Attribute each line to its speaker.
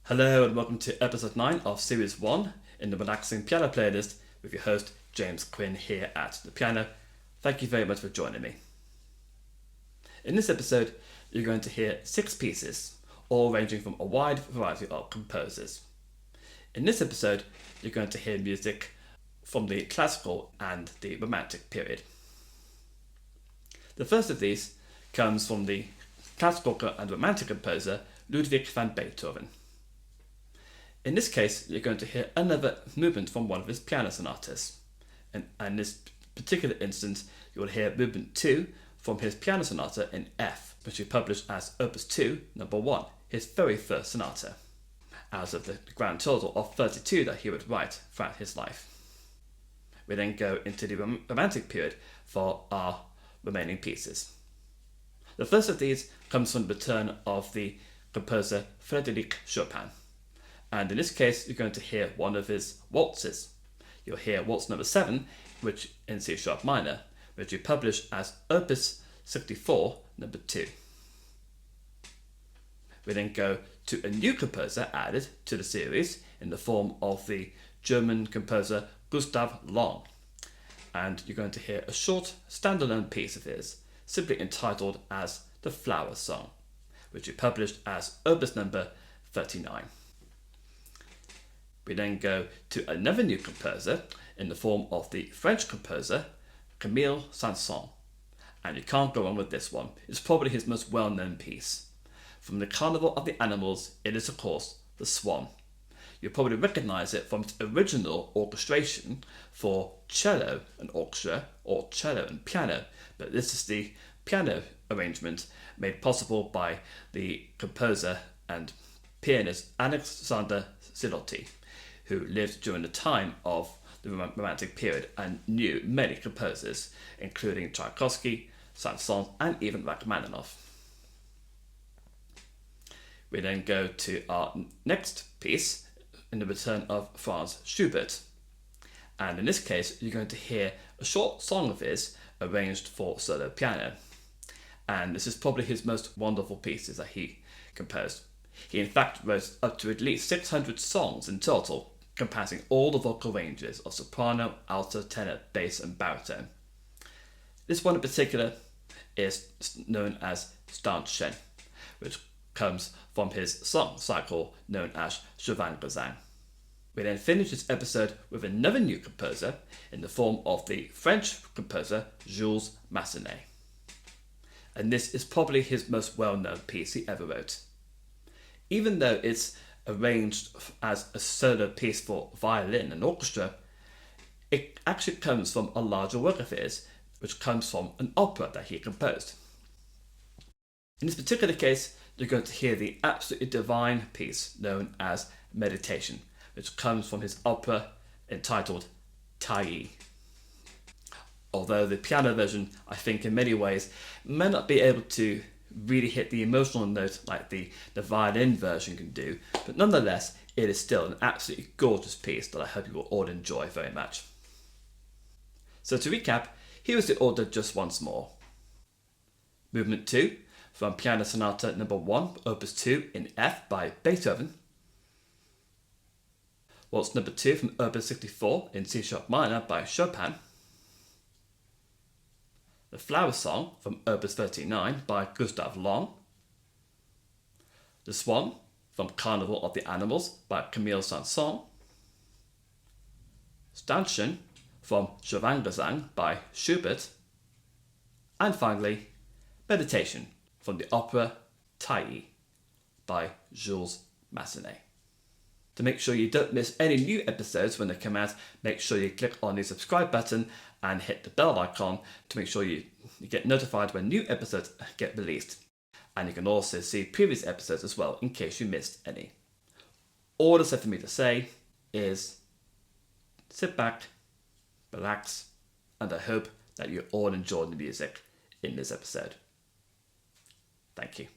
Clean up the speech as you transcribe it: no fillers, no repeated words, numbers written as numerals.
Speaker 1: Hello and welcome to episode 9 of series 1 in the Relaxing Piano Playlist with your host James Quinn here at the piano. Thank you very much for joining me. In this episode, you're going to hear 6 pieces, all ranging from a wide variety of composers. In this episode, you're going to hear music from the classical and the romantic period. The first of these comes from the classical and romantic composer Ludwig van Beethoven. In this case, you're going to hear another movement from one of his piano sonatas. And in this particular instance, you'll hear movement 2 from his piano sonata in F, which he published as Opus 2, number 1, his very first sonata, out of the grand total of 32 that he would write throughout his life. We then go into the romantic period for our remaining pieces. The first of these comes from the return of the composer Frédéric Chopin. And in this case, you're going to hear one of his waltzes. You'll hear waltz number 7, which in C sharp minor, which he published as Opus 64, number 2. We then go to a new composer added to the series in the form of the German composer Gustav Long. And you're going to hear a short standalone piece of his, simply entitled as The Flower Song, which he published as Opus number 39. We then go to another new composer in the form of the French composer Camille Saint-Saens. And you can't go wrong with this one. It's probably his most well-known piece. From the Carnival of the Animals, it is of course The Swan. You'll probably recognize it from its original orchestration for cello and orchestra, or cello and piano, but this is the piano arrangement made possible by the composer and pianist Alexander Zilotti, who lived during the time of the Romantic period and knew many composers, including Tchaikovsky, Saint-Saens, and even Rachmaninoff. We then go to our next piece in the return of Franz Schubert. And in this case, you're going to hear a short song of his arranged for solo piano. And this is probably his most wonderful pieces that he composed. He in fact wrote up to at least 600 songs in total, compassing all the vocal ranges of soprano, alto, tenor, bass and baritone. This one in particular is known as Saint-Saens, which comes from his song cycle known as Gesang. We then finish this episode with another new composer in the form of the French composer Jules Massenet. And this is probably his most well-known piece he ever wrote. Even though it's arranged as a solo piece for violin and orchestra, it actually comes from a larger work of his, which comes from an opera that he composed. In this particular case, you're going to hear the absolutely divine piece known as Meditation, which comes from his opera entitled Tai. Although the piano version, I think in many ways, may not be able to really hit the emotional note like the violin version can do, but nonetheless, it is still an absolutely gorgeous piece that I hope you will all enjoy very much. So to recap, here is the order just once more. Movement 2 from Piano Sonata number 1, Opus 2 in F by Beethoven. Waltz number 2 from Opus 64 in C sharp minor by Chopin. The Flower Song from Opus 39 by Gustav Long. The Swan from Carnival of the Animals by Camille Saint-Saens. Saint-Saens from Gesang by Schubert. And finally, Meditation from the opera Tai by Jules Massenet. To make sure you don't miss any new episodes when they come out, make sure you click on the subscribe button and hit the bell icon to make sure you get notified when new episodes get released. And you can also see previous episodes as well in case you missed any. All that's left for me to say is sit back, relax, and I hope that you all enjoyed the music in this episode. Thank you.